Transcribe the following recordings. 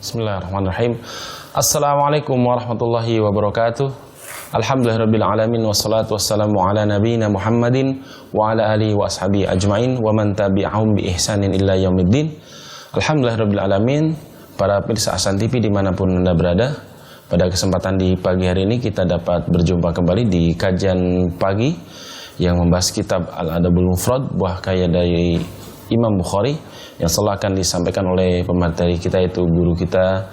Bismillahirrahmanirrahim. Assalamualaikum warahmatullahi wabarakatuh. Alhamdulillahirabbil alamin wassalatu wassalamu ala nabiyyina Muhammadin wa ala alihi wa ashabihi ajmain wa man tabi'ahum bi ihsanin illa yaumiddin. Alhamdulillahirabbil alamin. Para pemirsa Ahsan TV dimanapun Anda berada, pada kesempatan di pagi hari ini kita dapat berjumpa kembali di kajian pagi yang membahas kitab Al-Adabul Mufrad, buah karya dari Imam Bukhari, yang selalu akan disampaikan oleh pemateri kita, yaitu guru kita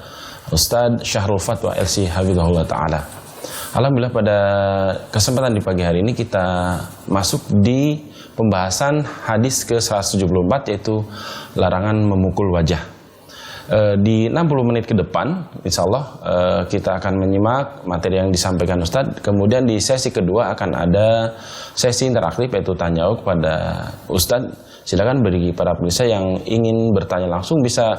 Ustadz Syahrul Fatwa LC Hafizahullah Ta'ala. Alhamdulillah, pada kesempatan di pagi hari ini kita masuk di pembahasan hadis ke-174, yaitu larangan memukul wajah. Di 60 menit ke depan insya Allah kita akan menyimak materi yang disampaikan Ustadz. Kemudian di sesi kedua akan ada sesi interaktif, yaitu tanya jawab kepada Ustadz. Silakan bagi para pemirsa yang ingin bertanya langsung bisa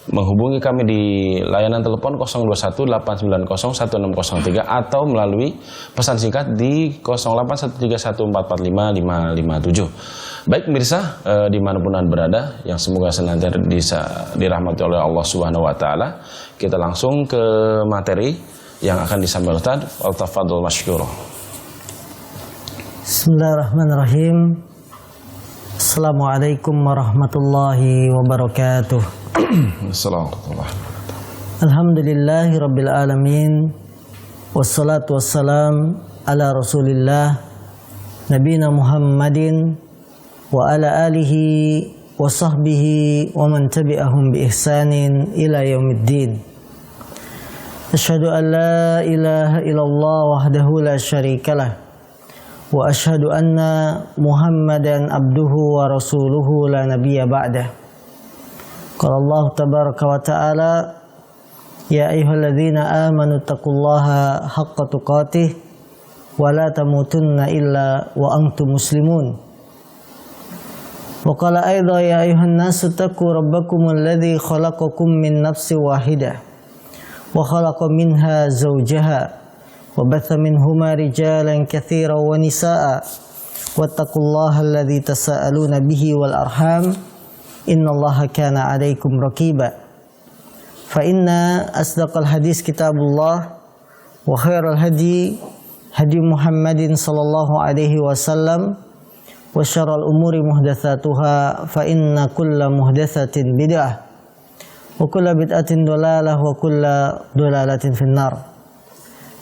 menghubungi kami di layanan telepon 0218901603 atau melalui pesan singkat di 081314455557. Baik pemirsa, dimanapun Anda berada, yang semoga senantiasa bisa dirahmati oleh Allah Subhanahu Wa Taala, kita langsung ke materi yang akan disampaikan Ustaz. Al-tafadhol masykur. Bismillahirrahmanirrahim. Assalamualaikum warahmatullahi wabarakatuh. Assalamualaikum. Alhamdulillahi rabbil alamin. Wassalatu wassalam ala rasulillah nabiyina Muhammadin wa ala alihi wa sahbihi wa man tabi'ahum bi ihsanin ila yaumiddin. Asyhadu an la ilaha illallah wahdahu la syarikalah wa asyhadu anna Muhammadan abduhu wa rasuluhu la nabiyya ba'dah. Qala Allah tabaraka wa ta'ala, ya ayyuhalladzina amanu taqullaha haqqa tuqatih wa la tamutunna illa wa antum muslimun. Wa qala aidha ya ayyuhan nasu taqu rabbakumul ladzi khalaqakum min nafsin wahidah wa khalaqa minha zawjaha wa batha minhuma rijalan katsiran wa nisaa'a wattaqullaha alladzi tasaaluna bihi wal arham innallaha kana 'alaikum raqiba. Fa inna asdaqal hadis kitabullah wa khairal hadi Muhammadin sallallahu alaihi wasallam wa syarrul umuri muhdatsatuha fa inna kulla muhdatsatin bid'ah wa kulla bid'atin dhalalah wa kulla dhalalatin finnar.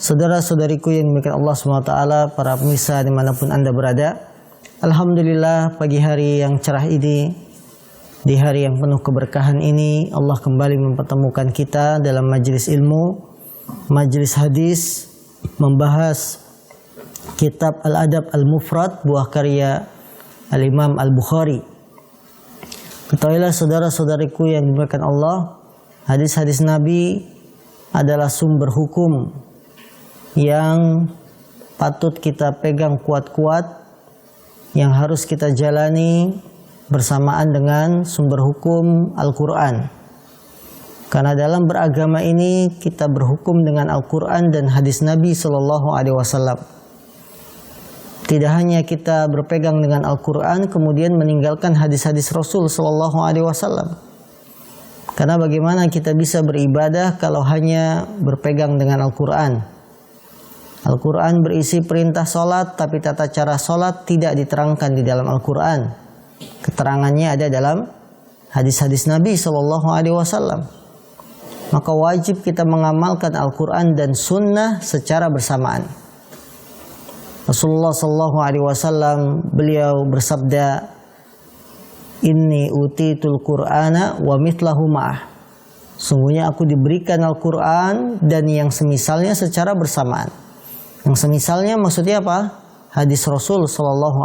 Saudara-saudariku yang dimuliakan Allah SWT, para pemirsa dimanapun Anda berada, alhamdulillah pagi hari yang cerah ini, di hari yang penuh keberkahan ini, Allah kembali mempertemukan kita dalam majelis ilmu, majelis hadis, membahas kitab Al-Adab Al-Mufrad, buah karya Al-Imam Al-Bukhari. Ketahuilah saudara-saudariku yang dimuliakan Allah, hadis-hadis Nabi adalah sumber hukum yang patut kita pegang kuat-kuat, yang harus kita jalani bersamaan dengan sumber hukum Al-Quran. Karena dalam beragama ini kita berhukum dengan Al-Quran dan hadis Nabi SAW. Tidak hanya kita berpegang dengan Al-Quran kemudian meninggalkan hadis-hadis Rasul SAW. Karena bagaimana kita bisa beribadah kalau hanya berpegang dengan Al-Quran? Al-Quran berisi perintah sholat, tapi tata cara sholat tidak diterangkan di dalam Al-Quran. Keterangannya ada dalam hadis-hadis Nabi SAW. Maka wajib kita mengamalkan Al-Quran dan Sunnah secara bersamaan. Rasulullah SAW beliau bersabda, Inni utitul Qur'ana wa mithlahu ma'ah. Sungguhnya aku diberikan Al-Quran dan yang semisalnya secara bersamaan. Yang semisalnya maksudnya apa? Hadis Rasul SAW.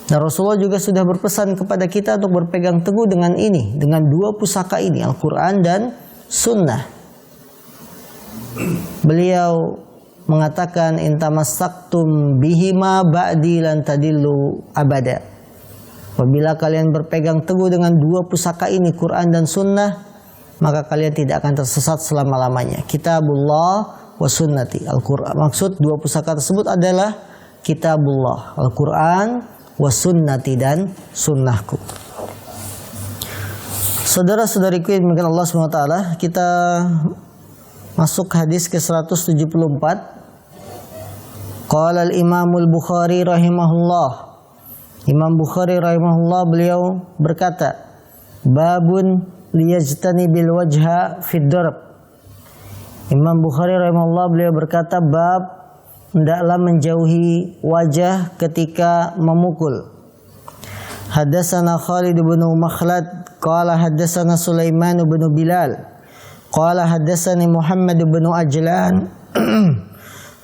Dan Rasulullah juga sudah berpesan kepada kita untuk berpegang teguh dengan ini, dengan dua pusaka ini, Al-Quran dan Sunnah. Beliau mengatakan, intamassaktum bihima ba'di lan tadillu abada. Apabila kalian berpegang teguh dengan dua pusaka ini, Quran dan Sunnah, maka kalian tidak akan tersesat selama-lamanya. Kitabullah wa sunnati, Al-Quran. Maksud dua pusaka tersebut adalah Kitabullah, Al-Quran, wa sunnati, dan sunnahku. Saudara-saudariku yang dimuliakan Allah SWT, kita masuk hadis ke 174. Qala al-Imamul Bukhari rahimahullah. Imam Bukhari rahimahullah beliau berkata, babun liyajtanibil wajha fid darb. Imam Bukhari rahimahullah beliau berkata, bab hendaklah menjauhi wajah ketika memukul. Haddatsana Khalid bin Makhlad qala haddatsana Sulaiman bin Bilal qala haddatsani Muhammad bin Ajlan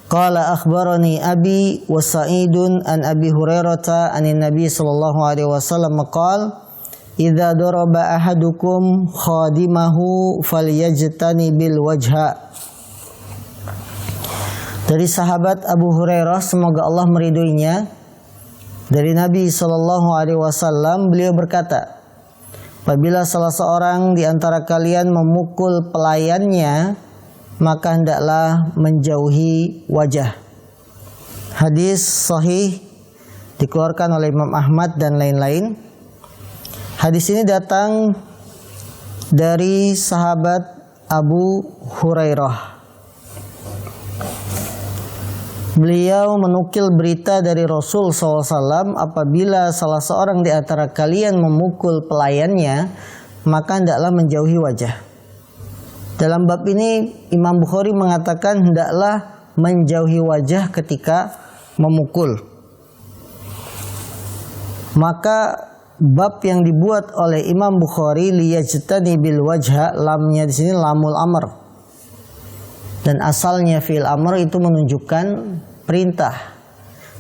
qala akhbarani abi wa Sa'idun an Abi Hurairah an Nabi sallallahu alaihi wasallam qala idza daraba ahadukum khadimahu falyajtani bil wajha. Dari sahabat Abu Hurairah, semoga Allah meridhoinya, dari Nabi sallallahu alaihi wasallam beliau berkata, apabila salah seorang di antara kalian memukul pelayannya, maka hendaklah menjauhi wajah. Hadis sahih dikeluarkan oleh Imam Ahmad dan lain-lain. Hadis ini datang dari sahabat Abu Hurairah. Beliau menukil berita dari Rasul SAW, apabila salah seorang di antara kalian memukul pelayannya, maka hendaklah menjauhi wajah. Dalam bab ini Imam Bukhari mengatakan hendaklah menjauhi wajah ketika memukul. Maka bab yang dibuat oleh Imam Bukhari liyajtani bil wajha, lamnya di sini lamul amr. Dan asalnya fi'il amr itu menunjukkan perintah.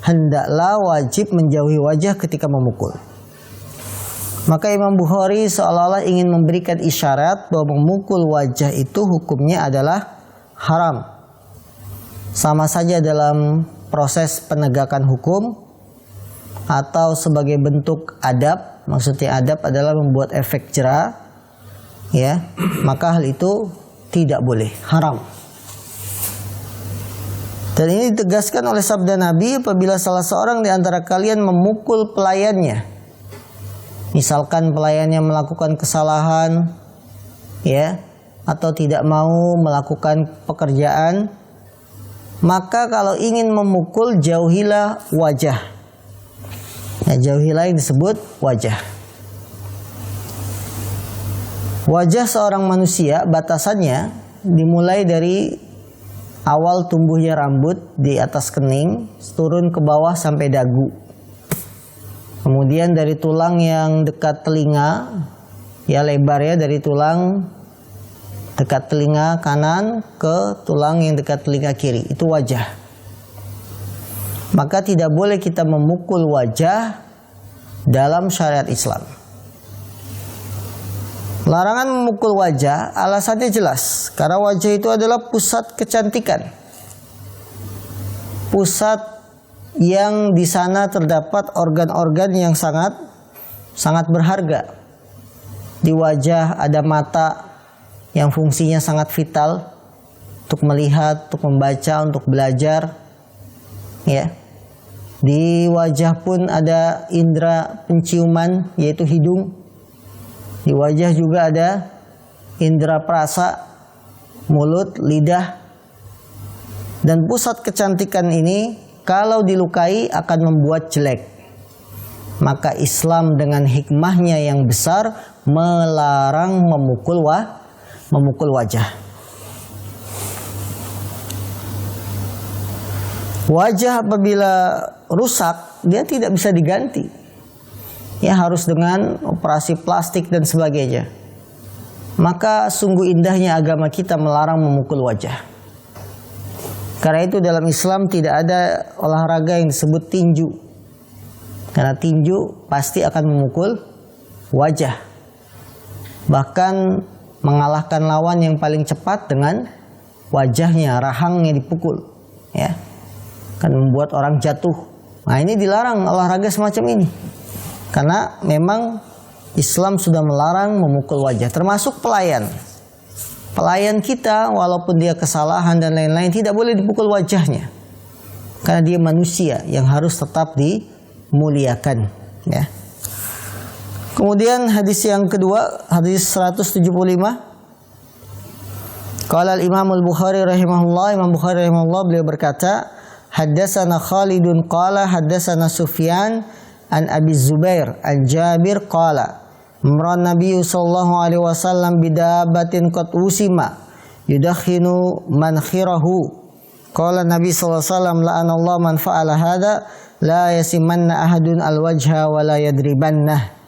Hendaklah wajib menjauhi wajah ketika memukul. Maka Imam Bukhari seolah-olah ingin memberikan isyarat bahwa memukul wajah itu hukumnya adalah haram. Sama saja dalam proses penegakan hukum atau sebagai bentuk adab. Maksudnya adab adalah membuat efek jera, ya, maka hal itu tidak boleh, haram. Dan ini ditegaskan oleh sabda Nabi, apabila salah seorang di antara kalian memukul pelayannya, misalkan pelayannya melakukan kesalahan, ya, atau tidak mau melakukan pekerjaan, maka kalau ingin memukul jauhilah wajah. Nah, jauhilah yang disebut wajah. Wajah seorang manusia batasannya dimulai dari awal tumbuhnya rambut di atas kening, turun ke bawah sampai dagu. Kemudian dari tulang yang dekat telinga, ya lebarnya dari tulang dekat telinga kanan ke tulang yang dekat telinga kiri, itu wajah. Maka tidak boleh kita memukul wajah dalam syariat Islam. Larangan memukul wajah, alasannya jelas. Karena wajah itu adalah pusat kecantikan. Pusat yang di sana terdapat organ-organ yang sangat berharga. Di wajah ada mata yang fungsinya sangat vital untuk melihat, untuk membaca, untuk belajar. Ya. Di wajah pun ada indera penciuman, yaitu hidung. Di wajah juga ada indera perasa, mulut, lidah. Dan pusat kecantikan ini kalau dilukai akan membuat jelek. Maka Islam dengan hikmahnya yang besar melarang memukul wajah. Wajah apabila rusak, dia tidak bisa diganti. Ya, harus dengan operasi plastik dan sebagainya. Maka sungguh indahnya agama kita melarang memukul wajah. Karena itu dalam Islam tidak ada olahraga yang disebut tinju. Karena tinju pasti akan memukul wajah. Bahkan mengalahkan lawan yang paling cepat dengan wajahnya, rahangnya dipukul. Ya, akan membuat orang jatuh. Nah, ini dilarang olahraga semacam ini. Karena memang Islam sudah melarang memukul wajah, termasuk pelayan. Pelayan kita walaupun dia kesalahan dan lain-lain tidak boleh dipukul wajahnya. Karena dia manusia yang harus tetap dimuliakan, ya. Kemudian hadis yang kedua, hadis 175. Qala al-Imam al-Bukhari rahimahullah, Imam Bukhari rahimahullah beliau berkata, haddatsana Khalidun qala haddatsana Sufyan an Abi Zubair an Jabir qala amran Nabi sallallahu alaihi wasallam bidabatin qad usima yudakhinu mankhirahu. Qala Nabi sallallahu alaihi wasallam la'anallahu man fa'ala hadza la yasimanna ahadun al-wajha wa la yadribannah.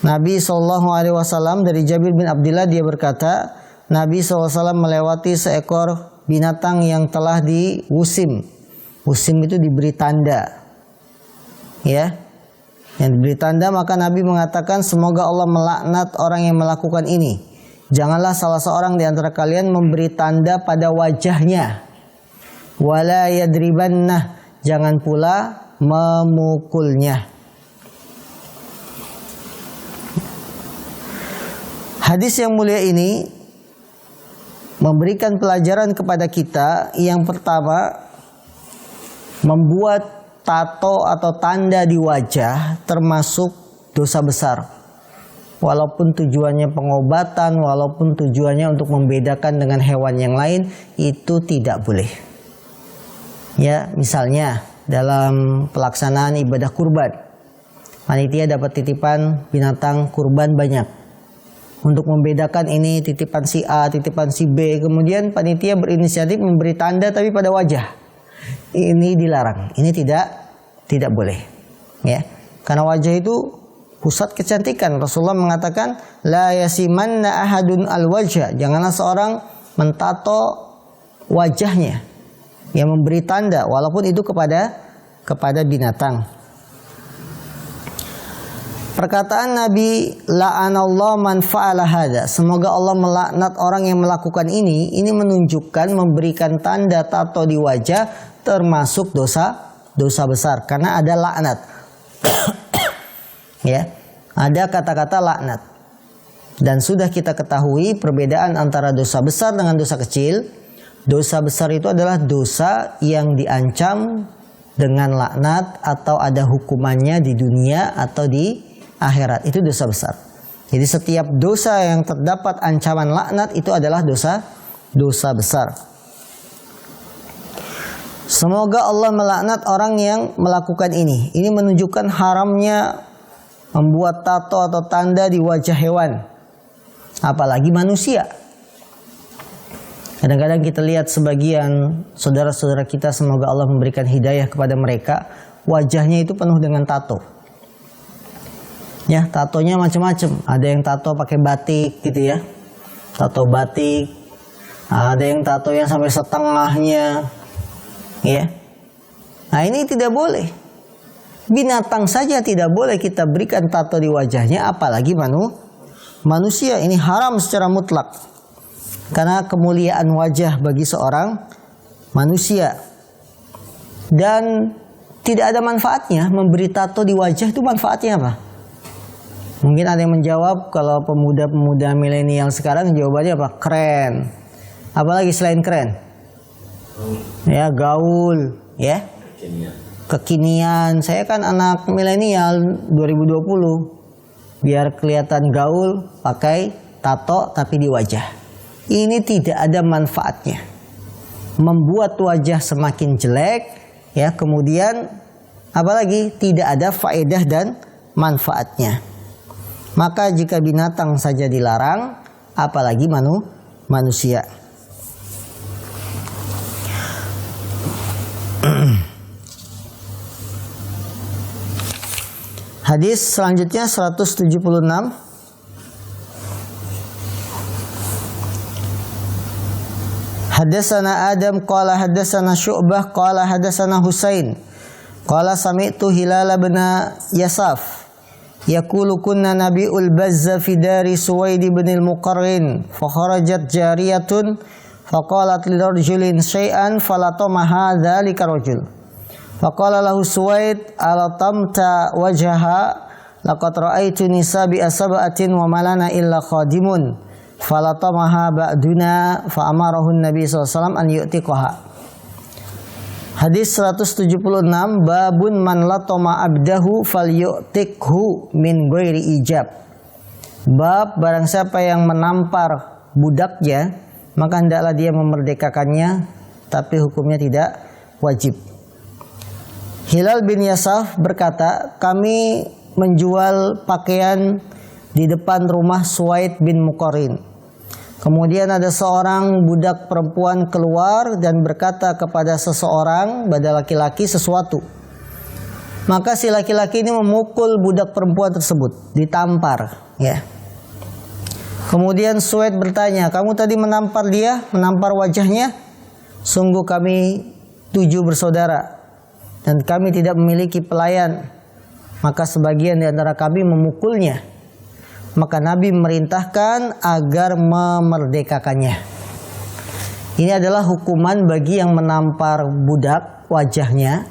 Nabi sallallahu alaihi wasallam dari Jabir bin Abdullah dia berkata, Nabi sallallahu alaihi wasallam melewati seekor binatang yang telah diwusim. Wusim itu diberi tanda. Ya. Yang diberi tanda, maka Nabi mengatakan semoga Allah melaknat orang yang melakukan ini. Janganlah salah seorang di antara kalian memberi tanda pada wajahnya. Wala yadribannah, jangan pula memukulnya. Hadis yang mulia ini memberikan pelajaran kepada kita. Yang pertama, membuat tato atau tanda di wajah termasuk dosa besar. Walaupun tujuannya pengobatan, walaupun tujuannya untuk membedakan dengan hewan yang lain, itu tidak boleh. Ya, misalnya dalam pelaksanaan ibadah kurban, panitia dapat titipan binatang kurban banyak. Untuk membedakan ini titipan si A, titipan si B, kemudian panitia berinisiatif memberi tanda tapi pada wajah. Ini dilarang, ini tidak boleh, ya. Karena wajah itu pusat kecantikan. Rasulullah mengatakan, la yasimanna ahadun al-wajha. Janganlah seorang mentato wajahnya, yang memberi tanda, walaupun itu kepada binatang. Perkataan Nabi, la'anallahu man fa'ala hadza, semoga Allah melaknat orang yang melakukan ini menunjukkan memberikan tanda tato di wajah termasuk dosa besar, karena ada laknat. Ya, ada kata-kata laknat. Dan sudah kita ketahui perbedaan antara dosa besar dengan dosa kecil. Dosa besar itu adalah dosa yang diancam dengan laknat atau ada hukumannya di dunia atau di akhirat. Itu dosa besar. Jadi setiap dosa yang terdapat ancaman laknat itu adalah dosa besar. Semoga Allah melaknat orang yang melakukan ini. Ini menunjukkan haramnya membuat tato atau tanda di wajah hewan, apalagi manusia. Kadang-kadang kita lihat sebagian saudara-saudara kita, semoga Allah memberikan hidayah kepada mereka, wajahnya itu penuh dengan tato. Ya, tatonya macam-macam. Ada yang tato pakai batik gitu ya. Tato batik. Ada yang tato yang sampai setengahnya. Ya. Nah, ini tidak boleh. Binatang saja tidak boleh kita berikan tato di wajahnya, apalagi manusia. Ini haram secara mutlak. Karena kemuliaan wajah bagi seorang manusia. Dan tidak ada manfaatnya memberi tato di wajah. Itu manfaatnya apa? Mungkin ada yang menjawab, kalau pemuda-pemuda milenial sekarang jawabannya apa? Keren. Apalagi selain keren? Ya, gaul, ya. Kekinian. Saya kan anak milenial 2020. Biar kelihatan gaul, pakai tato tapi di wajah. Ini tidak ada manfaatnya. Membuat wajah semakin jelek, ya. Kemudian apalagi tidak ada faedah dan manfaatnya. Maka jika binatang saja dilarang, apalagi manusia. Hadis selanjutnya 176. Hadatsana Adam qala hadatsana Syu'bah qala hadatsana Husain qala sami'tu Hilal bin Yasaf yaqulu kunna nabiul bazza fi dari Suwaid bin al-Muqarrin fa kharajat jariyatun faqalat li rajulin syai'an falatama hadzalika rajul faqala lahu Suwaid alatamta wajhaha laqad ra'aitu nisabi asaba'atin wa malana illa khadimun falatamaha ba'duna fa amarahu an-nabi sallallahu alaihi wasallam an yu'tiqaha. Hadis 176, babun man latoma abdahu falyu'tikhu min ghairi ijab. Bab barang siapa yang menampar budaknya, maka hendaklah dia memerdekakannya, tapi hukumnya tidak wajib. Hilal bin Yasaf berkata, kami menjual pakaian di depan rumah Suwaid bin Muqarrin. Kemudian ada seorang budak perempuan keluar dan berkata kepada seseorang, pada laki-laki, sesuatu. Maka si laki-laki ini memukul budak perempuan tersebut, ditampar. Ya. Kemudian Suwaid bertanya, kamu tadi menampar dia, menampar wajahnya? Sungguh kami 7 bersaudara dan kami tidak memiliki pelayan. Maka sebagian di antara kami memukulnya. Maka Nabi memerintahkan agar memerdekakannya. Ini adalah hukuman bagi yang menampar budak wajahnya.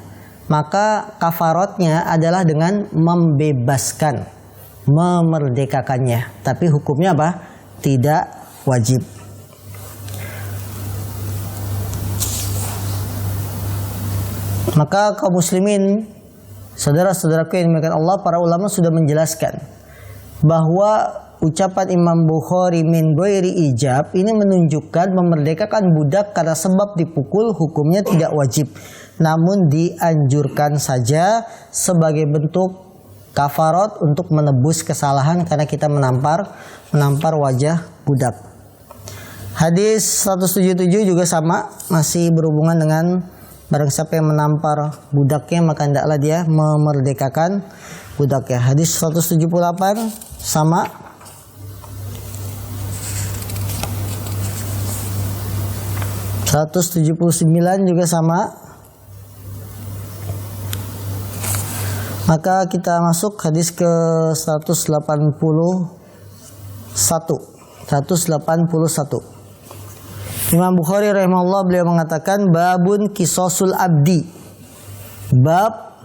Maka kafaratnya adalah dengan membebaskan, memerdekakannya. Tapi hukumnya apa? Tidak wajib. Maka kaum muslimin, saudara-saudaraku yang dimuliakan Allah, para ulama sudah menjelaskan bahwa ucapan Imam Bukhari min ghairi ijab ini menunjukkan memerdekakan budak karena sebab dipukul hukumnya tidak wajib, namun dianjurkan saja sebagai bentuk kafarat untuk menebus kesalahan karena kita menampar wajah budak. Hadis 177 juga sama, masih berhubungan dengan barang siapa yang menampar budaknya maka hendaklah dia memerdekakan budaknya. Hadis 178 sama. (179) juga sama. Maka kita masuk hadis ke 181. Imam Bukhari rahimahullah beliau mengatakan babun kisosul abdi. Bab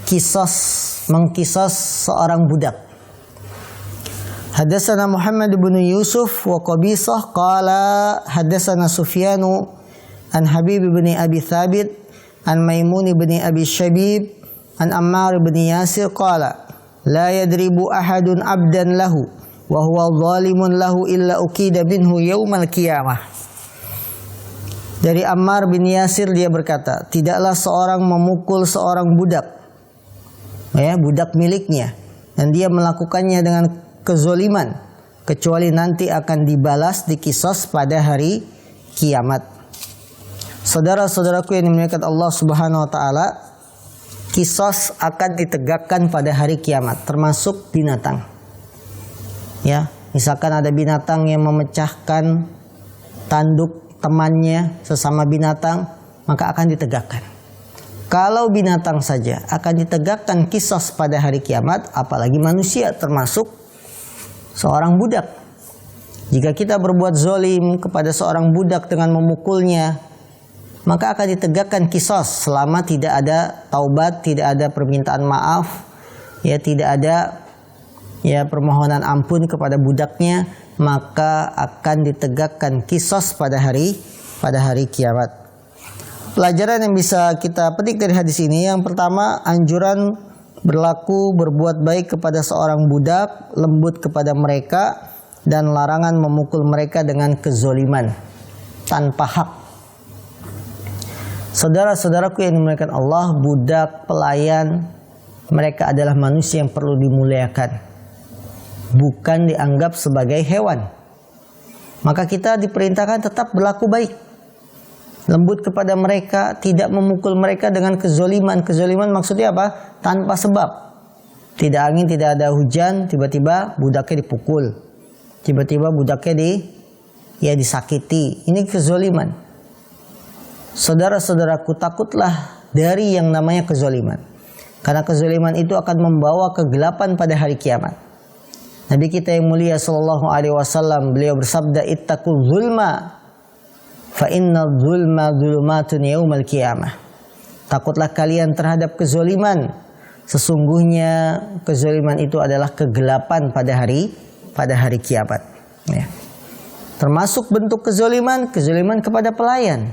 kisos, mengkisos seorang budak. Hadatsana Muhammad bin Yusuf wa Qabisah qala hadatsana Sufyanu an Habib bin Abi Thabit an Maimun bin Abi Shabib an Ammar bin Yasir qala la yadribu ahadun abdan lahu wa huwa zalimun lahu illa ukida minhu yaumal qiyamah. Dari Ammar bin Yasir dia berkata, tidaklah seorang memukul seorang budak, ya, budak miliknya, dan dia melakukannya dengan kezoliman, kecuali nanti akan dibalas, dikisos pada hari kiamat. Saudara-saudaraku yang dimuliakan Allah Subhanahu wa taala, kisos akan ditegakkan pada hari kiamat, termasuk binatang. Ya, misalkan ada binatang yang memecahkan tanduk temannya sesama binatang, maka akan ditegakkan. Kalau binatang saja akan ditegakkan kisos pada hari kiamat, apalagi manusia, termasuk seorang budak. Jika kita berbuat zolim kepada seorang budak dengan memukulnya, maka akan ditegakkan kisos selama tidak ada taubat, tidak ada permintaan maaf, ya, tidak ada ya permohonan ampun kepada budaknya, maka akan ditegakkan kisos pada hari kiamat. Pelajaran yang bisa kita petik dari hadis ini, yang pertama, anjuran berbuat baik kepada seorang budak, lembut kepada mereka, dan larangan memukul mereka dengan kezoliman tanpa hak. Saudara-saudaraku yang dimuliakan Allah, budak, pelayan, mereka adalah manusia yang perlu dimuliakan, bukan dianggap sebagai hewan. Maka kita diperintahkan tetap berlaku baik, lembut kepada mereka, tidak memukul mereka dengan kezoliman. Kezoliman maksudnya apa? Tanpa sebab. Tidak angin, tidak ada hujan, tiba-tiba budaknya dipukul, tiba-tiba budaknya disakiti. Ini kezoliman. Saudara-saudaraku, takutlah dari yang namanya kezoliman, karena kezoliman itu akan membawa kegelapan pada hari kiamat. Nabi kita yang mulia sallallahu alaihi wasallam, beliau bersabda, ittaqul zulma fa inna zulma zulumatun yaumal qiyamah. Takutlah kalian terhadap kezoliman, sesungguhnya kezoliman itu adalah kegelapan pada hari kiamat. Ya. Termasuk bentuk kezoliman kepada pelayan.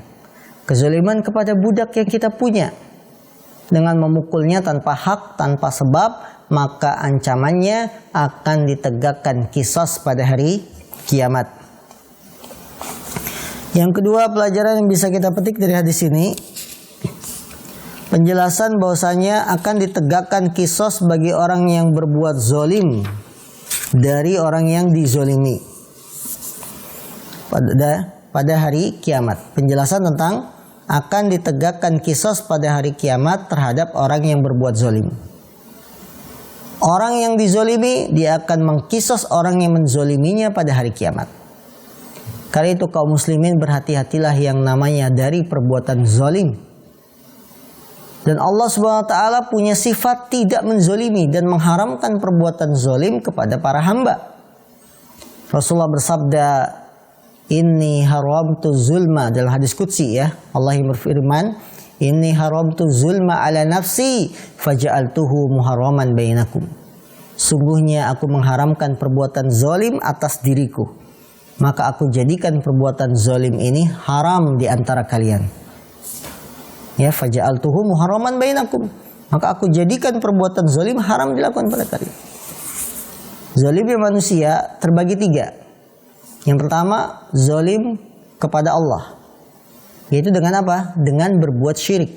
kezaliman kepada budak yang kita punya dengan memukulnya tanpa hak, tanpa sebab, maka ancamannya akan ditegakkan qisas pada hari kiamat. Yang kedua, pelajaran yang bisa kita petik dari hadis ini, penjelasan bahwasanya akan ditegakkan qisas bagi orang yang berbuat zalim dari orang yang dizolimi pada hari kiamat. Penjelasan tentang akan ditegakkan qisas pada hari kiamat terhadap orang yang berbuat zalim. Orang yang dizolimi, dia akan mengkisos orang yang menzoliminya pada hari kiamat. Karena itu kaum muslimin, berhati-hatilah yang namanya dari perbuatan zalim. Dan Allah Subhanahu wa taala punya sifat tidak menzolimi dan mengharamkan perbuatan zalim kepada para hamba. Rasulullah bersabda, "Inni haramtu zulma," dalam hadis qudsi ya. Allah yang berfirman, "Inni haramtu zulma ala nafsi faja'altuhu muharraman bainakum." Sungguhnya aku mengharamkan perbuatan zalim atas diriku, maka aku jadikan perbuatan zalim ini haram di antara kalian. Ya, faja'altuhu muharraman bainakum, maka aku jadikan perbuatan zalim haram dilakukan pada kalian. Zalimnya manusia terbagi 3. Yang pertama, zalim kepada Allah. Yaitu dengan apa? Dengan berbuat syirik.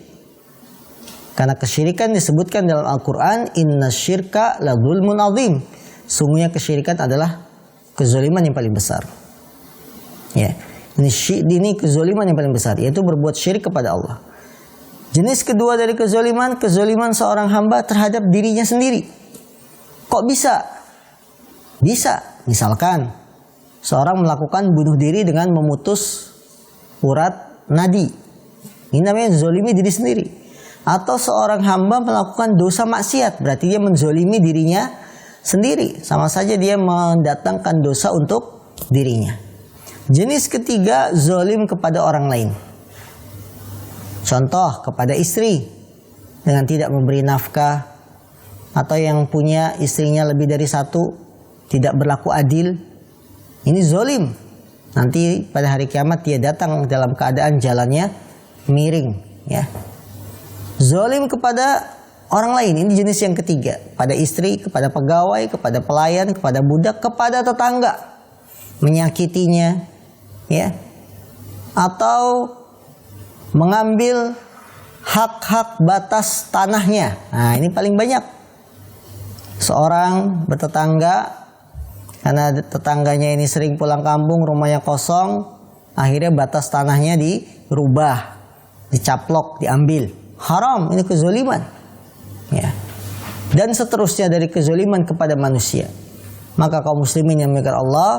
Karena kesyirikan disebutkan dalam Al-Quran, "Inna syirka la zulmun azim." Sungguhnya kesyirikan adalah kezaliman yang paling besar. Ya, ini kezaliman yang paling besar, yaitu berbuat syirik kepada Allah. Jenis kedua dari kezaliman seorang hamba terhadap dirinya sendiri. Kok bisa? Bisa, misalkan seorang melakukan bunuh diri dengan memutus urat nadi. Ini namanya zolimi diri sendiri. Atau seorang hamba melakukan dosa maksiat, berarti dia menzolimi dirinya sendiri. Sama saja dia mendatangkan dosa untuk dirinya. Jenis ketiga, zolim kepada orang lain. Contoh, kepada istri dengan tidak memberi nafkah, atau yang punya istrinya lebih dari satu, tidak berlaku adil. Ini zolim. Nanti pada hari kiamat dia datang dalam keadaan jalannya miring. Ya. Zolim kepada orang lain, ini jenis yang ketiga. Pada istri, kepada pegawai, kepada pelayan, kepada budak, kepada tetangga. Menyakitinya. Ya. Atau mengambil hak-hak batas tanahnya. Nah, ini paling banyak. Seorang bertetangga, karena tetangganya ini sering pulang kampung, rumahnya kosong, akhirnya batas tanahnya dirubah, dicaplok, diambil. Haram, ini kezaliman. Ya. Dan seterusnya dari kezaliman kepada manusia. Maka kaum muslimin yang dimuliakan Allah,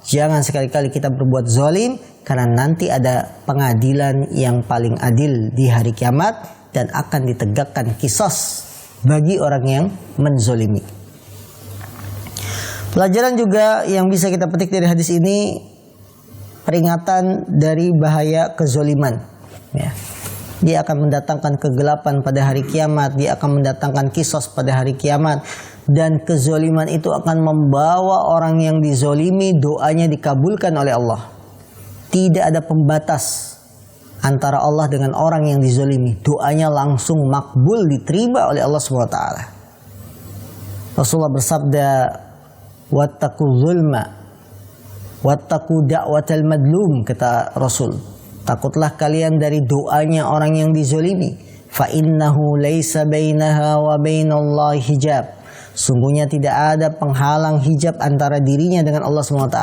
jangan sekali-kali kita berbuat zalim, karena nanti ada pengadilan yang paling adil di hari kiamat dan akan ditegakkan qisas bagi orang yang menzolimi. Pelajaran juga yang bisa kita petik dari hadis ini, peringatan dari bahaya kezoliman. Ya. Dia akan mendatangkan kegelapan pada hari kiamat, dia akan mendatangkan qisas pada hari kiamat, dan kezoliman itu akan membawa orang yang dizolimi doanya dikabulkan oleh Allah. Tidak ada pembatas antara Allah dengan orang yang dizolimi. Doanya langsung makbul, diterima oleh Allah SWT. Rasulullah bersabda, "Wattaqu zulma, wattaqu da'watal madlum," kata Rasul. Takutlah kalian dari doanya orang yang dizolimi. Fa innahu laisa bainaha wa bainallahi hijab. Sungguhnya tidak ada penghalang hijab antara dirinya dengan Allah SWT.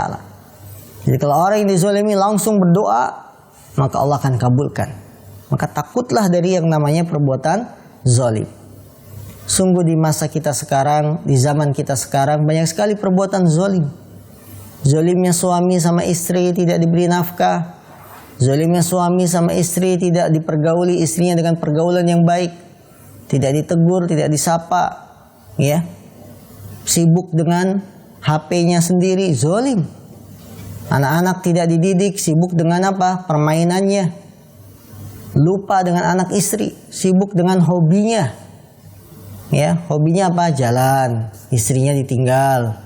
Jadi kalau orang yang dizolimi langsung berdoa, maka Allah akan kabulkan. Maka takutlah dari yang namanya perbuatan zalim. Sungguh di masa kita sekarang, di zaman kita sekarang, banyak sekali perbuatan zalim. Zalimnya suami sama istri tidak diberi nafkah. Zalimnya suami sama istri tidak dipergauli istrinya dengan pergaulan yang baik. Tidak ditegur, tidak disapa. Ya. Sibuk dengan HP-nya sendiri, zalim. Anak-anak tidak dididik, sibuk dengan apa? Permainannya. Lupa dengan anak istri, sibuk dengan hobinya. Ya, hobinya apa? Jalan, istrinya ditinggal.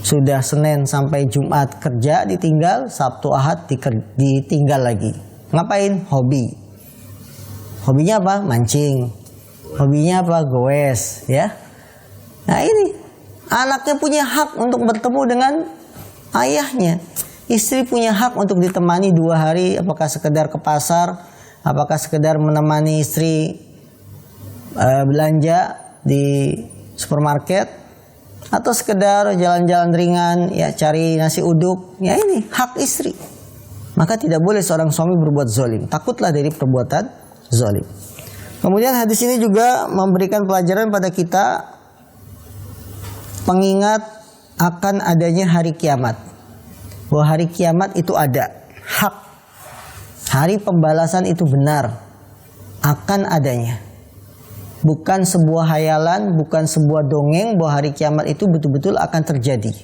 Sudah Senin sampai Jumat kerja ditinggal, Sabtu Ahad ditinggal lagi. Ngapain? Hobi. Hobinya apa? Mancing. Hobinya apa? Goes, ya. Nah ini, anaknya punya hak untuk bertemu dengan ayahnya. Istri punya hak untuk ditemani 2 hari, apakah sekedar ke pasar, apakah sekedar menemani istri belanja di supermarket, atau sekedar jalan-jalan ringan, ya cari nasi uduk. Ya ini hak istri. Maka tidak boleh seorang suami berbuat zalim. Takutlah dari perbuatan zalim. Kemudian hadis ini juga memberikan pelajaran pada kita, pengingat akan adanya hari kiamat. Bahwa hari kiamat itu ada, hak. Hari pembalasan itu benar, akan adanya. Bukan sebuah hayalan, bukan sebuah dongeng bahwa hari kiamat itu betul-betul akan terjadi.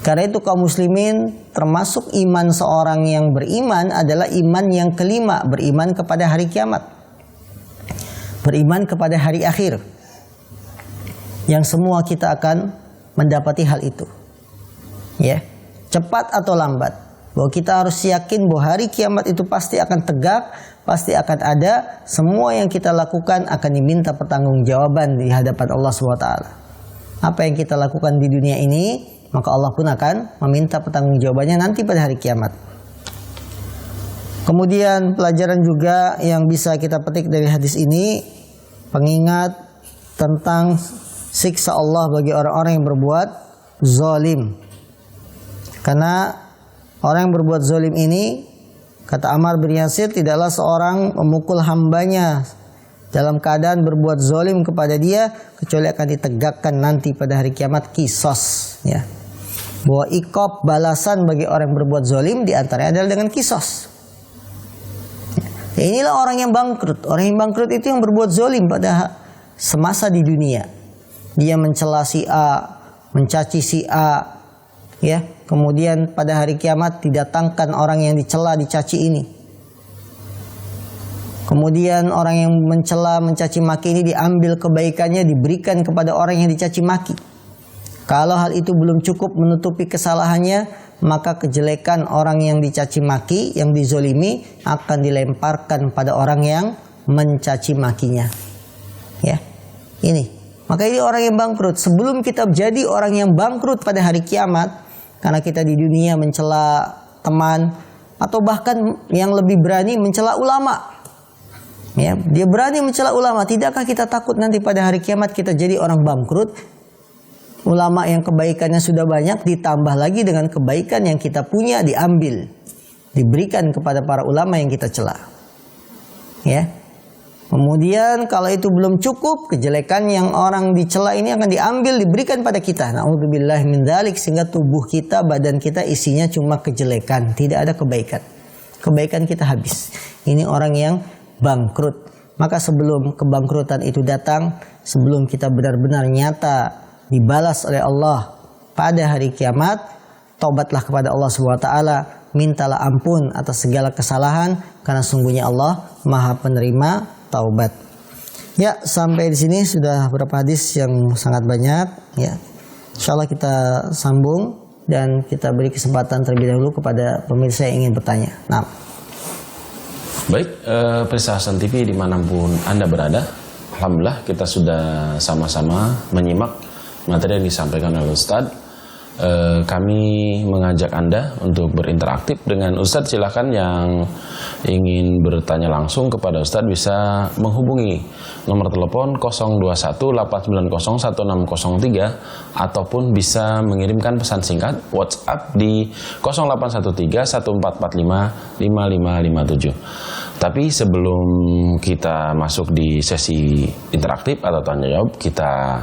Karena itu kaum muslimin, termasuk iman seorang yang beriman adalah iman yang kelima, beriman kepada hari kiamat. Beriman kepada hari akhir. Yang semua kita akan mendapati hal itu. Ya, cepat atau lambat. Bahwa kita harus yakin bahwa hari kiamat itu pasti akan tegak, pasti akan ada. Semua yang kita lakukan akan diminta pertanggungjawaban di hadapan Allah SWT. Apa yang kita lakukan di dunia ini, maka Allah pun akan meminta pertanggungjawabannya nanti pada hari kiamat. Kemudian pelajaran juga yang bisa kita petik dari hadis ini, pengingat tentang siksa Allah bagi orang-orang yang berbuat zalim. Karena orang yang berbuat zalim ini, kata Ammar bin Yasir, tidaklah seorang memukul hambanya dalam keadaan berbuat zalim kepada dia, kecuali akan ditegakkan nanti pada hari kiamat kisos. Ya. Bahwa iqab balasan bagi orang yang berbuat zalim diantaranya adalah dengan kisos. Ya, inilah orang yang bangkrut. Orang yang bangkrut itu yang berbuat zalim pada semasa di dunia. Dia mencela si A, mencaci si A, ya. Kemudian pada hari kiamat didatangkan orang yang dicela, dicaci ini. Kemudian orang yang mencela, mencaci maki ini diambil kebaikannya, diberikan kepada orang yang dicaci maki. Kalau hal itu belum cukup menutupi kesalahannya, maka kejelekan orang yang dicaci maki, yang dizolimi, akan dilemparkan pada orang yang mencaci makinya. Ya, ini. Maka ini orang yang bangkrut. Sebelum kita jadi orang yang bangkrut pada hari kiamat, karena kita di dunia mencela teman, atau bahkan yang lebih berani mencela ulama. Ya, dia berani mencela ulama. Tidakkah kita takut nanti pada hari kiamat kita jadi orang bangkrut? Ulama yang kebaikannya sudah banyak, ditambah lagi dengan kebaikan yang kita punya diambil, diberikan kepada para ulama yang kita cela. Ya. Kemudian kalau itu belum cukup, kejelekan yang orang dicela ini akan diambil, diberikan pada kita. Na'udzubillah min dzalik, sehingga tubuh kita, badan kita isinya cuma kejelekan, tidak ada kebaikan. Kebaikan kita habis. Ini orang yang bangkrut. Maka sebelum kebangkrutan itu datang, sebelum kita benar-benar nyata dibalas oleh Allah pada hari kiamat, taubatlah kepada Allah SWT, mintalah ampun atas segala kesalahan, karena sungguhnya Allah Maha Penerima taubat. Ya, sampai di sini sudah beberapa hadis yang sangat banyak. Ya, insyaallah kita sambung dan kita beri kesempatan terlebih dahulu kepada pemirsa yang ingin bertanya. Nah, baik, pemirsa Hasan TV dimanapun Anda berada, alhamdulillah kita sudah sama-sama menyimak materi yang disampaikan oleh Ustadz. Kami mengajak Anda untuk berinteraktif dengan Ustadz. Silakan yang ingin bertanya langsung kepada Ustadz bisa menghubungi nomor telepon 021-890-1603 ataupun bisa mengirimkan pesan singkat WhatsApp di 0813-1445-5557. Tapi sebelum kita masuk di sesi interaktif atau tanya jawab, kita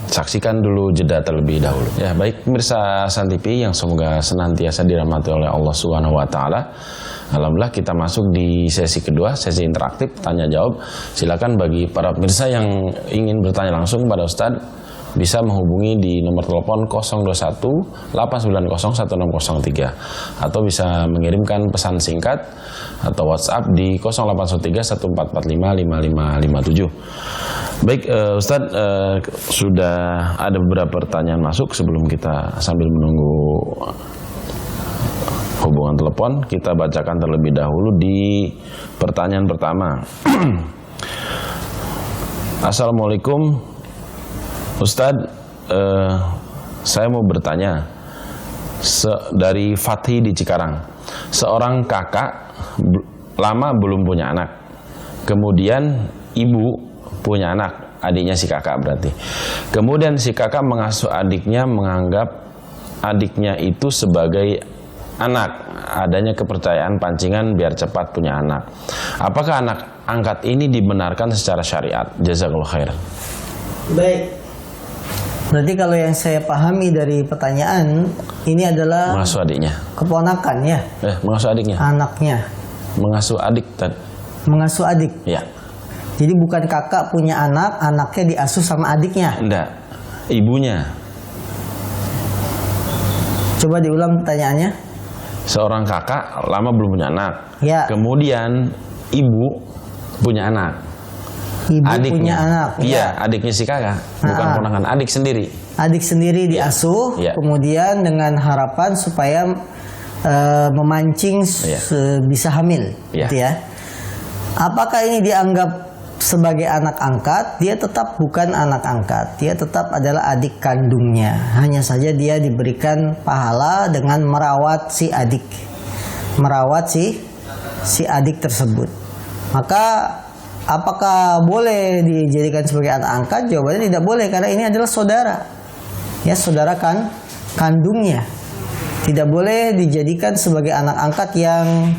saksikan dulu jeda terlebih dahulu. Ya, baik pemirsa Hasan TV yang semoga senantiasa dirahmati oleh Allah Subhanahu wa taala. Alhamdulillah kita masuk di sesi kedua, sesi interaktif tanya jawab. Silakan bagi para pemirsa yang ingin bertanya langsung kepada Ustadz bisa menghubungi di nomor telepon 021-890-1603 atau bisa mengirimkan pesan singkat atau WhatsApp di 0813-1445-5557. Baik, Ustadz, sudah ada beberapa pertanyaan masuk. Sebelum kita sambil menunggu hubungan telepon. Kita bacakan terlebih dahulu di pertanyaan pertama. Assalamualaikum Ustadz, saya mau bertanya dari Fathi di Cikarang. Seorang kakak lama belum punya anak, kemudian ibu punya anak, adiknya si kakak berarti. Kemudian si kakak mengasuh adiknya, menganggap adiknya itu sebagai anak. Adanya kepercayaan pancingan biar cepat punya anak. Apakah anak angkat ini dibenarkan secara syariat? Jazakallahu khair. Baik. Berarti kalau yang saya pahami dari pertanyaan ini adalah mengasuh adiknya. Keponakan ya? Mengasuh adiknya. Anaknya. Mengasuh adik. Mengasuh adik. Ya. Jadi bukan kakak punya anak, anaknya diasuh sama adiknya. Enggak. Ibunya. Coba diulang pertanyaannya. Seorang kakak lama belum punya anak. Ya. Kemudian ibu punya anak. Ibu adiknya punya anak. Iya, adiknya si kakak, bukan ponakan, adik sendiri. Adik sendiri diasuh, ya. Kemudian dengan harapan supaya memancing bisa hamil, gitu ya. Apakah ini dianggap sebagai anak angkat? Dia tetap bukan anak angkat, dia tetap adalah adik kandungnya. Hanya saja dia diberikan pahala dengan merawat si adik, merawat si adik tersebut. Maka apakah boleh dijadikan sebagai anak angkat? Jawabannya tidak boleh, karena ini adalah saudara, ya, saudara kandungnya. Tidak boleh dijadikan sebagai anak angkat yang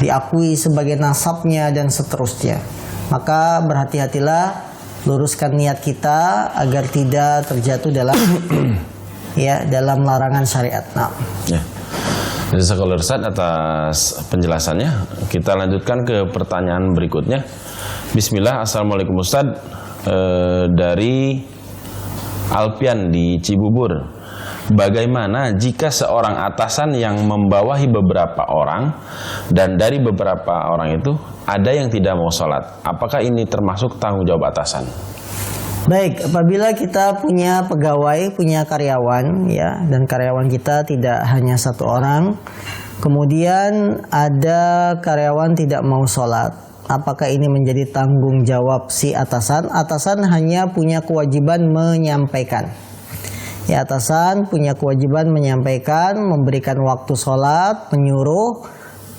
diakui sebagai nasabnya dan seterusnya. Maka berhati-hatilah, luruskan niat kita agar tidak terjatuh dalam dalam larangan syariat. Nah. Ya. Jazakallahu khairan atas penjelasannya. Kita lanjutkan ke pertanyaan berikutnya. Bismillah. Assalamualaikum Ustadz, dari Alpian di Cibubur. Bagaimana jika seorang atasan yang membawahi beberapa orang dan dari beberapa orang itu ada yang tidak mau sholat? Apakah ini termasuk tanggung jawab atasan? Baik, apabila kita punya pegawai, punya karyawan, ya, dan karyawan kita tidak hanya satu orang, kemudian ada karyawan tidak mau sholat, apakah ini menjadi tanggung jawab si atasan? Atasan hanya punya kewajiban menyampaikan. Ya, atasan punya kewajiban menyampaikan, memberikan waktu sholat, menyuruh.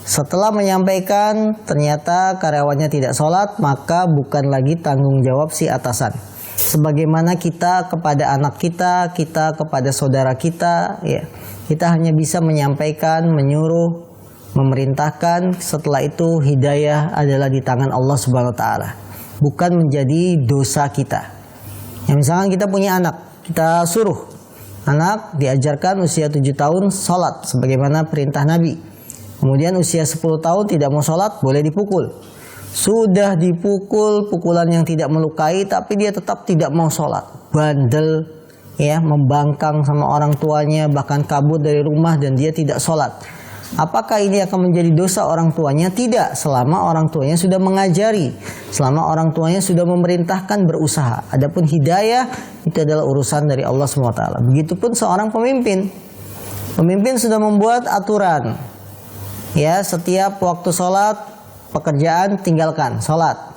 Setelah menyampaikan, ternyata karyawannya tidak sholat, maka bukan lagi tanggung jawab si atasan. Sebagaimana kita kepada anak kita, kita kepada saudara kita, ya, kita hanya bisa menyampaikan, menyuruh, memerintahkan. Setelah itu hidayah adalah di tangan Allah Subhanahu Wa Taala, bukan menjadi dosa kita. Ya, misalkan kita punya anak, kita suruh anak diajarkan usia 7 tahun sholat sebagaimana perintah Nabi. Kemudian usia 10 tahun tidak mau sholat, boleh dipukul. Sudah dipukul pukulan yang tidak melukai, tapi dia tetap tidak mau sholat. Bandel, ya, membangkang sama orang tuanya, bahkan kabur dari rumah dan dia tidak sholat. Apakah ini akan menjadi dosa orang tuanya? Tidak, selama orang tuanya sudah mengajari, selama orang tuanya sudah memerintahkan berusaha. Adapun hidayah itu adalah urusan dari Allah SWT. Begitupun seorang pemimpin. Pemimpin sudah membuat aturan, ya, setiap waktu sholat, pekerjaan tinggalkan, sholat,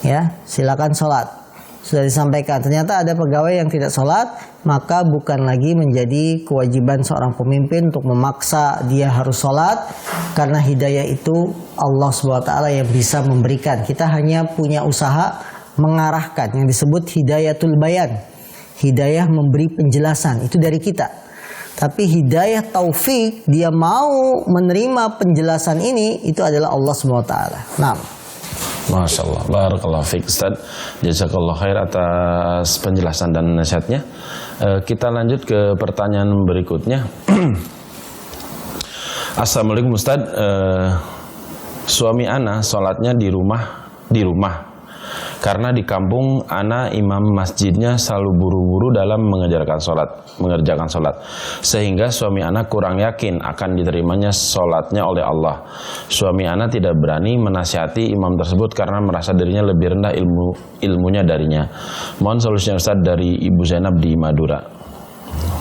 ya, silakan sholat. Sudah disampaikan, ternyata ada pegawai yang tidak sholat, maka bukan lagi menjadi kewajiban seorang pemimpin untuk memaksa dia harus sholat, karena hidayah itu Allah SWT yang bisa memberikan. Kita hanya punya usaha mengarahkan, yang disebut hidayatul bayan, hidayah memberi penjelasan, itu dari kita. Tapi hidayah taufik, dia mau menerima penjelasan ini, itu adalah Allah SWT. Nah, Masya Allah, barakallahu fiik Ustaz. Jazakallahu khair atas penjelasan dan nasihatnya. Kita lanjut ke pertanyaan berikutnya. Assalamualaikum Ustaz, suami ana sholatnya di rumah. Karena di kampung ana imam masjidnya selalu buru-buru dalam mengerjakan sholat, sehingga suami ana kurang yakin akan diterimanya sholatnya oleh Allah. Suami ana tidak berani menasihati imam tersebut karena merasa dirinya lebih rendah ilmunya darinya. Mohon solusinya Ustaz dari Ibu Zainab di Madura.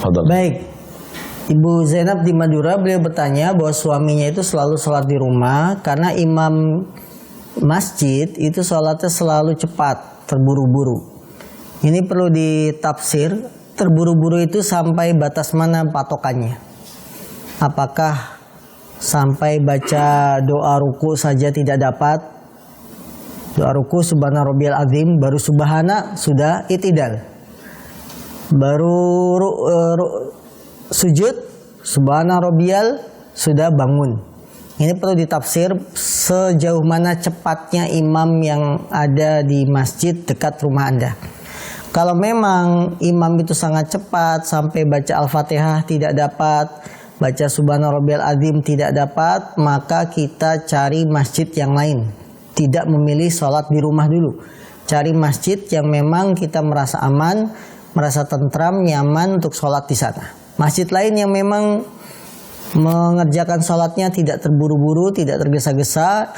Fadal. Baik, Ibu Zainab di Madura, beliau bertanya bahwa suaminya itu selalu sholat di rumah karena imam masjid itu sholatnya selalu cepat, terburu-buru. Ini perlu ditafsir, terburu-buru itu sampai batas mana patokannya? Apakah sampai baca doa ruku saja tidak dapat? Doa ruku subhana rabbiyal azim, baru subhana sudah itidal. Baru sujud subhana rabbiyal sudah bangun. Ini perlu ditafsir sejauh mana cepatnya imam yang ada di masjid dekat rumah Anda. Kalau memang imam itu sangat cepat sampai baca Al-Fatihah tidak dapat, baca subhana rabbiyal azim tidak dapat, maka kita cari masjid yang lain. Tidak memilih sholat di rumah dulu. Cari masjid yang memang kita merasa aman, merasa tentram, nyaman untuk sholat di sana. Masjid lain yang memang mengerjakan sholatnya tidak terburu-buru, tidak tergesa-gesa,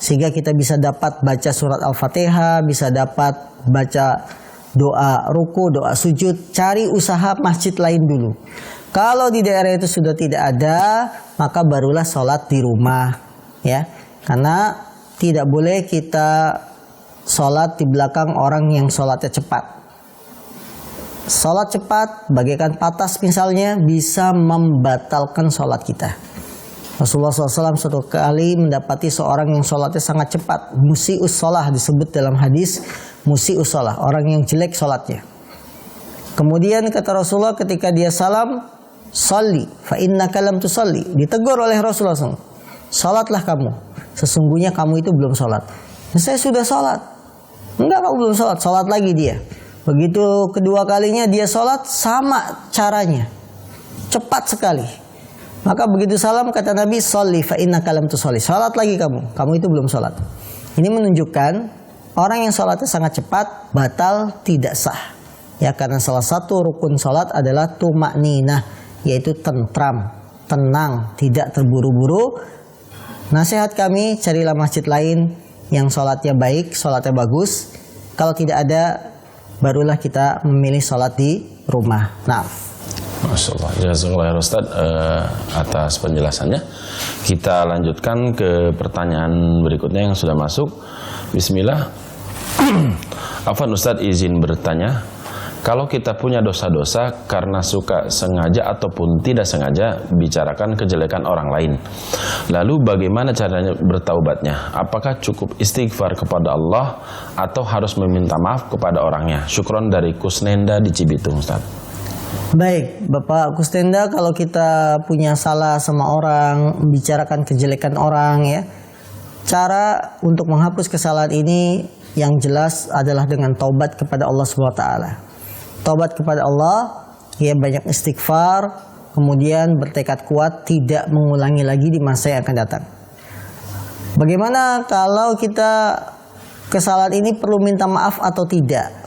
sehingga kita bisa dapat baca surat Al-Fatihah, bisa dapat baca doa ruku, doa sujud. Cari usaha masjid lain dulu. Kalau di daerah itu sudah tidak ada, maka barulah sholat di rumah, ya. Karena tidak boleh kita sholat di belakang orang yang sholatnya cepat. Sholat cepat, bagaikan patas misalnya, bisa membatalkan sholat kita. Rasulullah SAW suatu kali mendapati seorang yang sholatnya sangat cepat. Musi'us sholah disebut dalam hadis, musi'us sholah, orang yang jelek sholatnya. Kemudian kata Rasulullah ketika dia salam, sholli, fa innaka lam tusalli. Ditegur oleh Rasulullah SAW. Sholatlah kamu, sesungguhnya kamu itu belum sholat. Saya sudah sholat. Enggak, kamu belum sholat. Sholat lagi dia. Begitu kedua kalinya dia sholat, sama caranya, cepat sekali. Maka begitu salam kata Nabi, sholli fa innaka lam tusalli. Sholat lagi kamu itu belum sholat. Ini menunjukkan orang yang sholatnya sangat cepat batal, tidak sah. Ya, karena salah satu rukun sholat adalah tumakninah, yaitu tentram, tenang, tidak terburu-buru. Nasihat kami, carilah masjid lain yang sholatnya baik, sholatnya bagus. Kalau tidak ada, barulah kita memilih sholat di rumah. Nah, Masya Allah, jazakallahu Ustaz atas penjelasannya. Kita lanjutkan ke pertanyaan berikutnya yang sudah masuk. Bismillah. Afwan Ustaz, izin bertanya. Kalau kita punya dosa-dosa karena suka sengaja ataupun tidak sengaja bicarakan kejelekan orang lain, lalu bagaimana caranya bertaubatnya? Apakah cukup istighfar kepada Allah atau harus meminta maaf kepada orangnya? Syukron dari Kusnenda di Cibitung, Ustaz. baik Bapak Kusnenda, kalau kita punya salah sama orang, bicarakan kejelekan orang, ya, cara untuk menghapus kesalahan ini yang jelas adalah dengan taubat kepada Allah SWT. Taubat kepada Allah, ya, banyak istighfar, kemudian bertekad kuat tidak mengulangi lagi di masa yang akan datang. Bagaimana kalau kita kesalahan ini perlu minta maaf atau tidak?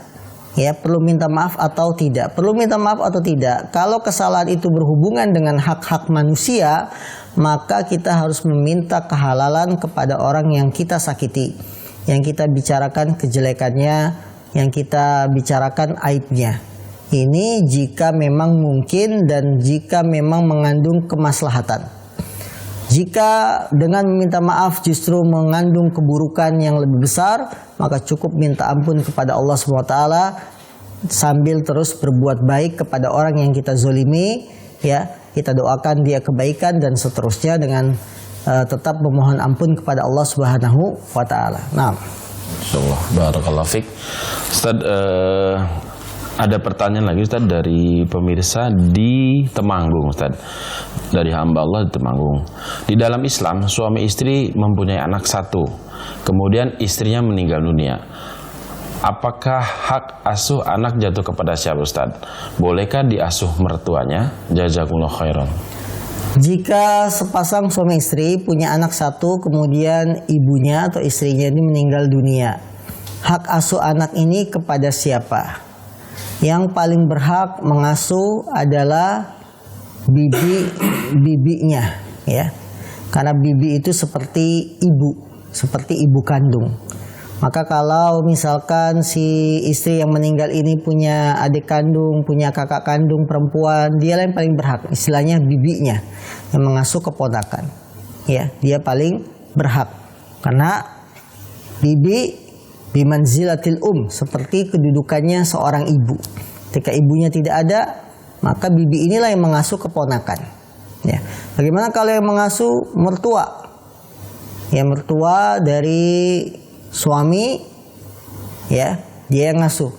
Ya, perlu minta maaf atau tidak? Perlu minta maaf atau tidak? Kalau kesalahan itu berhubungan dengan hak-hak manusia, maka kita harus meminta kehalalan kepada orang yang kita sakiti, yang kita bicarakan kejelekannya, yang kita bicarakan aibnya. Ini jika memang mungkin dan jika memang mengandung kemaslahatan. Jika dengan meminta maaf justru mengandung keburukan yang lebih besar, maka cukup minta ampun kepada Allah SWT sambil terus berbuat baik kepada orang yang kita zolimi, ya, kita doakan dia kebaikan dan seterusnya dengan tetap memohon ampun kepada Allah Subhanahu wa taala. Nah, Insyaallah, barakallahu fiik. Ustaz, ada pertanyaan lagi Ustaz dari pemirsa di Temanggung, Ustaz. Dari hamba Allah di Temanggung. Di dalam Islam, suami istri mempunyai anak satu, kemudian istrinya meninggal dunia. Apakah hak asuh anak jatuh kepada siapa, Ustaz? Bolehkah diasuh mertuanya? Jazakumullah khairan. Jika sepasang suami istri punya anak satu, kemudian ibunya atau istrinya ini meninggal dunia, hak asuh anak ini kepada siapa? Yang paling berhak mengasuh adalah bibinya, ya. Karena bibi itu seperti ibu kandung. Maka kalau misalkan si istri yang meninggal ini punya adik kandung, punya kakak kandung perempuan, dia yang paling berhak, istilahnya bibinya yang mengasuh keponakan. Ya, dia paling berhak. Karena bibi bimanzilatil seperti kedudukannya seorang ibu. Ketika ibunya tidak ada, maka bibi inilah yang mengasuh keponakan. Ya. Bagaimana kalau yang mengasuh mertua? Ya, mertua dari suami, ya, dia yang ngasuh.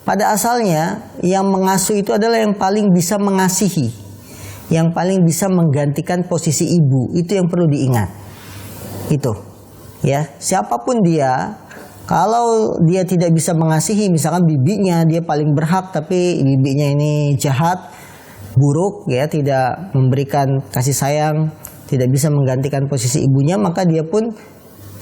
Pada asalnya yang mengasuh itu adalah yang paling bisa mengasihi, yang paling bisa menggantikan posisi ibu. Itu yang perlu diingat. Itu, ya, siapapun dia, kalau dia tidak bisa mengasihi, misalkan bibinya dia paling berhak, tapi bibinya ini jahat, buruk, ya, tidak memberikan kasih sayang, tidak bisa menggantikan posisi ibunya, maka dia pun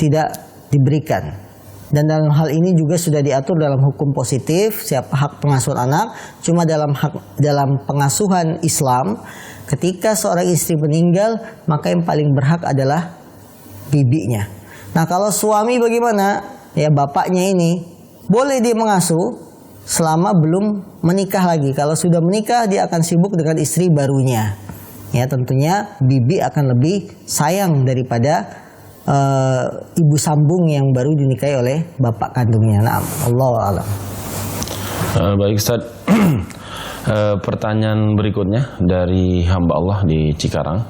tidak diberikan. Dan dalam hal ini juga sudah diatur dalam hukum positif, siapa hak pengasuhan anak. Cuma dalam pengasuhan Islam, ketika seorang istri meninggal, maka yang paling berhak adalah bibinya. Nah, kalau suami bagaimana? Ya, bapaknya ini boleh dia mengasuh selama belum menikah lagi. Kalau sudah menikah, dia akan sibuk dengan istri barunya. Ya, tentunya bibi akan lebih sayang daripada ibu sambung yang baru dinikahi oleh bapak kandungnya. Nah, Allahu a'lam. Baik Ustaz. Pertanyaan berikutnya dari hamba Allah di Cikarang.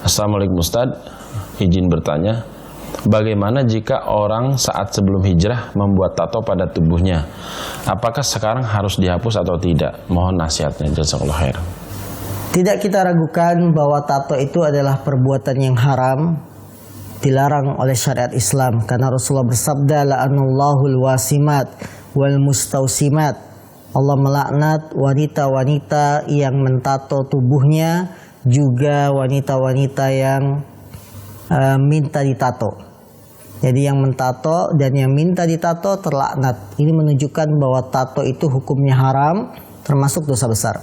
Assalamualaikum Ustaz, izin bertanya, bagaimana jika orang saat sebelum hijrah membuat tato pada tubuhnya? Apakah sekarang harus dihapus atau tidak? Mohon nasihatnya, jazakallahu khair. Tidak kita ragukan bahwa tato itu adalah perbuatan yang haram, dilarang oleh syariat Islam, karena Rasulullah bersabda, la'anallahul wasimat wal mustausimat. Allah melaknat wanita-wanita yang mentato tubuhnya, juga wanita-wanita yang minta ditato. Jadi yang mentato dan yang minta ditato terlaknat. Ini menunjukkan bahwa tato itu hukumnya haram, termasuk dosa besar.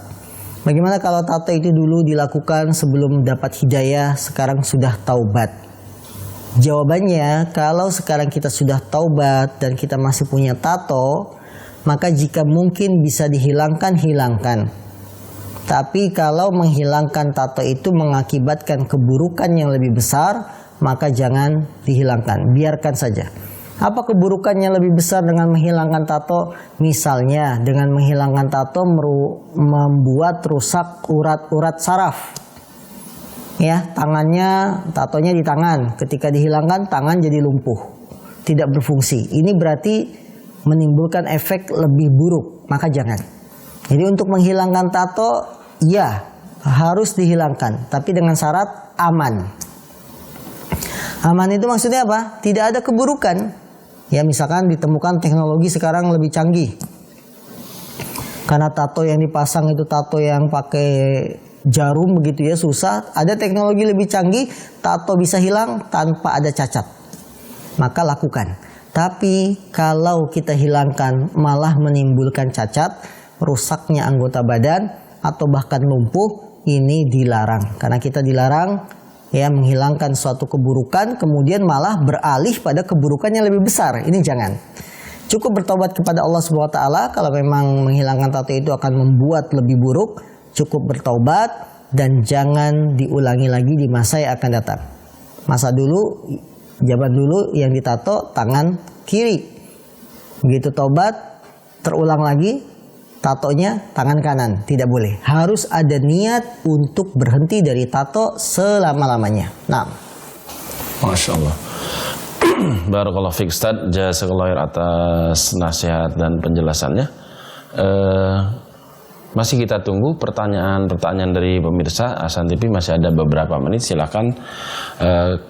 Bagaimana kalau tato itu dulu dilakukan sebelum dapat hidayah, sekarang sudah taubat? Jawabannya, kalau sekarang kita sudah taubat dan kita masih punya tato, maka jika mungkin bisa dihilangkan, hilangkan. Tapi kalau menghilangkan tato itu mengakibatkan keburukan yang lebih besar, maka jangan dihilangkan, biarkan saja. Apa keburukannya lebih besar dengan menghilangkan tato? Misalnya dengan menghilangkan tato membuat rusak urat-urat saraf. Ya, tangannya, tatonya di tangan, ketika dihilangkan tangan jadi lumpuh, tidak berfungsi. Ini berarti menimbulkan efek lebih buruk, maka jangan. Jadi untuk menghilangkan tato, ya harus dihilangkan, tapi dengan syarat aman. Aman itu maksudnya apa? Tidak ada keburukan. Ya, misalkan ditemukan teknologi sekarang lebih canggih. Karena tato yang dipasang itu tato yang pakai jarum begitu ya, susah. Ada teknologi lebih canggih, tato bisa hilang tanpa ada cacat, maka lakukan. Tapi kalau kita hilangkan malah menimbulkan cacat, rusaknya anggota badan atau bahkan lumpuh, ini dilarang. Karena kita dilarang ya menghilangkan suatu keburukan kemudian malah beralih pada keburukan yang lebih besar. Ini jangan. Cukup bertobat kepada Allah Subhanahu wa taala. Kalau memang menghilangkan tato itu akan membuat lebih buruk, cukup bertaubat dan jangan diulangi lagi di masa yang akan datang. Masa dulu, zaman dulu yang ditato tangan kiri. Begitu taubat, terulang lagi, tatonya tangan kanan. Tidak boleh. Harus ada niat untuk berhenti dari tato selama-lamanya. Nah. Masya Allah. Barakallahu fiik Ustaz, jazakallahu khair atas nasihat dan penjelasannya. Masih kita tunggu pertanyaan-pertanyaan dari pemirsa Hasan TV, masih ada beberapa menit. Silakan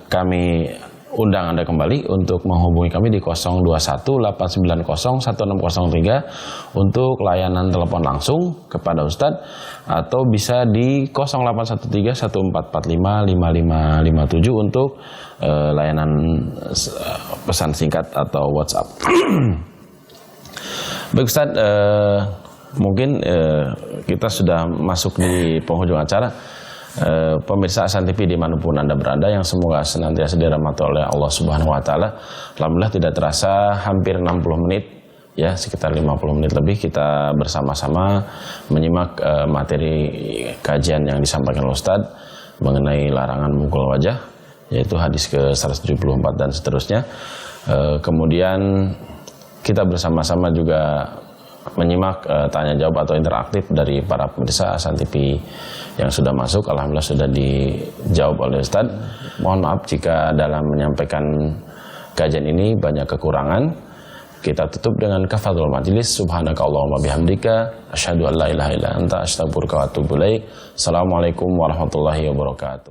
kami undang Anda kembali untuk menghubungi kami di 021-890-1603 untuk layanan telepon langsung kepada Ustadz, atau bisa di 0813-1445-5557 untuk layanan pesan singkat atau WhatsApp. Baik Ustadz, mungkin kita sudah masuk di penghujung acara. Pemirsa Hasan TV dimanapun Anda berada, yang semoga senantiasa dirahmati oleh Allah Subhanahu Wa Taala. Alhamdulillah tidak terasa hampir 60 menit, ya sekitar 50 menit lebih kita bersama-sama menyimak materi kajian yang disampaikan oleh Ustadz mengenai larangan memukul wajah, yaitu hadis ke-174 dan seterusnya. Kemudian kita bersama-sama juga menyimak tanya jawab atau interaktif dari para pemirsa Hasan TV yang sudah masuk. Alhamdulillah sudah dijawab oleh Ustadz. Mohon maaf jika dalam menyampaikan kajian ini banyak kekurangan. Kita tutup dengan kafaratul majelis. Subhanakallahumma bihamdika asyhadu an la ilaha illa anta astaghfiruka wa atubu ilaik. Assalamualaikum warahmatullahi wabarakatuh.